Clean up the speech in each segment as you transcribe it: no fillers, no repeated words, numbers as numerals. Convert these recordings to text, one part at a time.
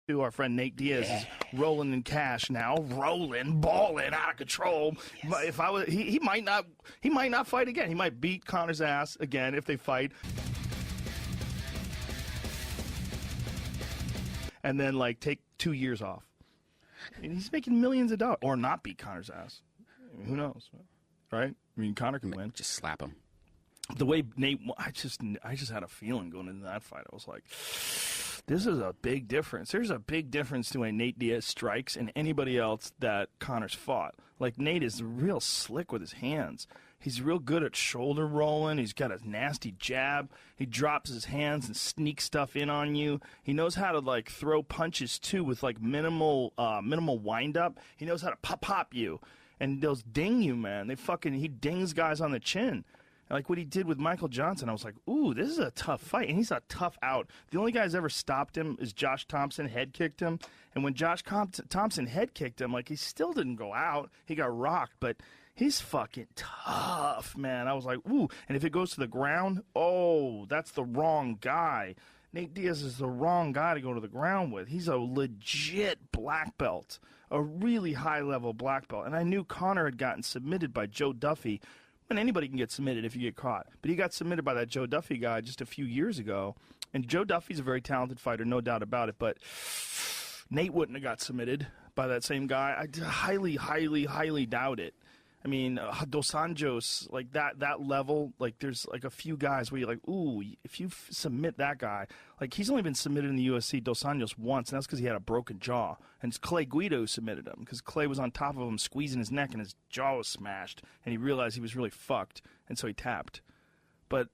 Our friend Nate Diaz is rolling in cash now, balling out of control. Yes. If I was, he might not fight again. He might beat Conor's ass again if they fight, and then like take 2 years off. And he's making millions of dollars, or not beat Conor's ass. I mean, who knows, right? I mean, Conor can win. Just slap him. The way Nate, I just had a feeling going into that fight. I was like, this is a big difference. There's a big difference to a Nate Diaz strikes and anybody else that Conor's fought. Like, Nate is real slick with his hands. He's real good at shoulder rolling. He's got a nasty jab. He drops his hands and sneaks stuff in on you. He knows how to, like, throw punches, too, with, like, minimal wind-up. He knows how to pop you. And those ding you, man. He dings guys on the chin. Like what he did with Michael Johnson, I was like, ooh, this is a tough fight. And he's a tough out. The only guy who's ever stopped him is Josh Thompson, head kicked him. And when Josh Thompson head kicked him, like, he still didn't go out. He got rocked, but he's fucking tough, man. I was like, ooh. And if it goes to the ground, oh, that's the wrong guy. Nate Diaz is the wrong guy to go to the ground with. He's a legit black belt, a really high-level black belt. And I knew Conor had gotten submitted by Joe Duffy. And anybody can get submitted if you get caught. But he got submitted by that Joe Duffy guy just a few years ago. And Joe Duffy's a very talented fighter, no doubt about it. But Nate wouldn't have got submitted by that same guy. I highly, highly, highly doubt it. I mean, Dos Anjos, like that level, like there's like a few guys where you're like, ooh, if you submit that guy, like he's only been submitted in the UFC, Dos Anjos, once, and that's because he had a broken jaw. And it's Clay Guido who submitted him because Clay was on top of him squeezing his neck and his jaw was smashed, and he realized he was really fucked, and so he tapped. But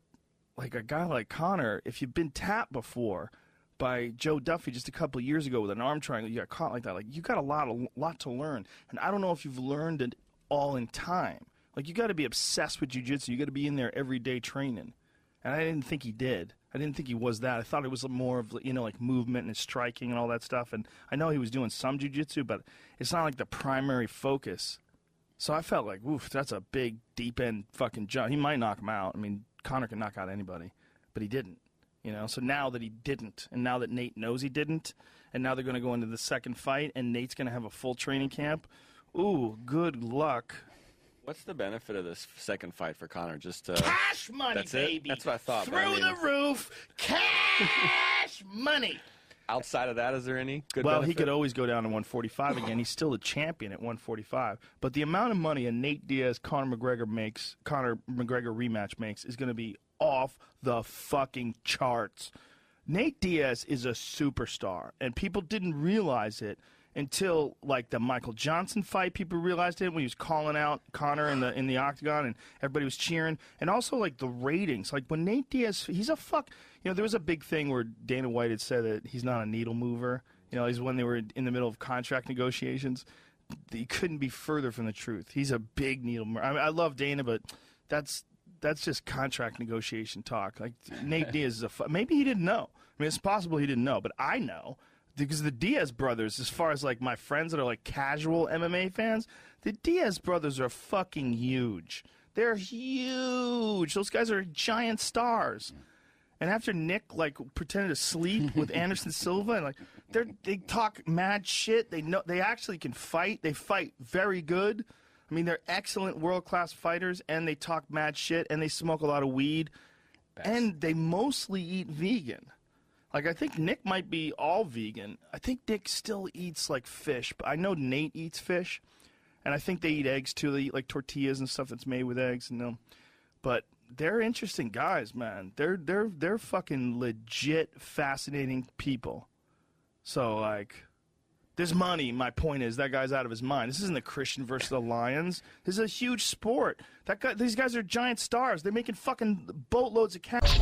like a guy like Conor, if you've been tapped before by Joe Duffy just a couple of years ago with an arm triangle, you got caught like that, like you got a lot to learn. And I don't know if you've learned it all in time. Like, you got to be obsessed with jiu-jitsu. You got to be in there every day training. And I didn't think he did. I didn't think he was that. I thought it was more of, you know, like movement and striking and all that stuff. And I know he was doing some jiu-jitsu, but it's not like the primary focus. So I felt like, oof, that's a big, deep-end fucking jump. He might knock him out. I mean, Conor can knock out anybody, but he didn't. You know, so now that he didn't, and now that Nate knows he didn't, and now they're going to go into the second fight, and Nate's going to have a full training camp, ooh, good luck. What's the benefit of this second fight for Conor? Just cash money, that's baby. It? That's what I thought. Through the roof, cash money. Outside of that, is there any good Well, benefit? he could always go down to 145 again. He's still a champion at 145. But the amount of money a Nate Diaz Conor McGregor rematch makes is going to be off the fucking charts. Nate Diaz is a superstar, and people didn't realize it until, like, the Michael Johnson fight. People realized it when he was calling out Conor in the octagon, and everybody was cheering. And also, like, the ratings. Like, when Nate Diaz, he's a fuck. You know, there was a big thing where Dana White had said that he's not a needle mover. You know, he's when they were in the middle of contract negotiations. He couldn't be further from the truth. He's a big needle mover. I mean, I love Dana, but that's just contract negotiation talk. Like, Nate Diaz is maybe he didn't know. I mean, it's possible he didn't know, but I know. Because the Diaz brothers, as far as, like, my friends that are, like, casual MMA fans, the Diaz brothers are fucking huge. They're huge. Those guys are giant stars. And after Nick, like, pretended to sleep with Anderson Silva, and, like, they talk mad shit. They actually can fight. They fight very good. I mean, they're excellent world-class fighters, and they talk mad shit, and they smoke a lot of weed. Best. And they mostly eat vegan. Like, I think Nick might be all vegan. I think Nick still eats, like, fish. But I know Nate eats fish. And I think they eat eggs, too. They eat, like, tortillas and stuff that's made with eggs. But they're interesting guys, man. They're fucking legit fascinating people. So, like, there's money. My point is, that guy's out of his mind. This isn't the Christian versus the Lions. This is a huge sport. These guys are giant stars. They're making fucking boatloads of cash.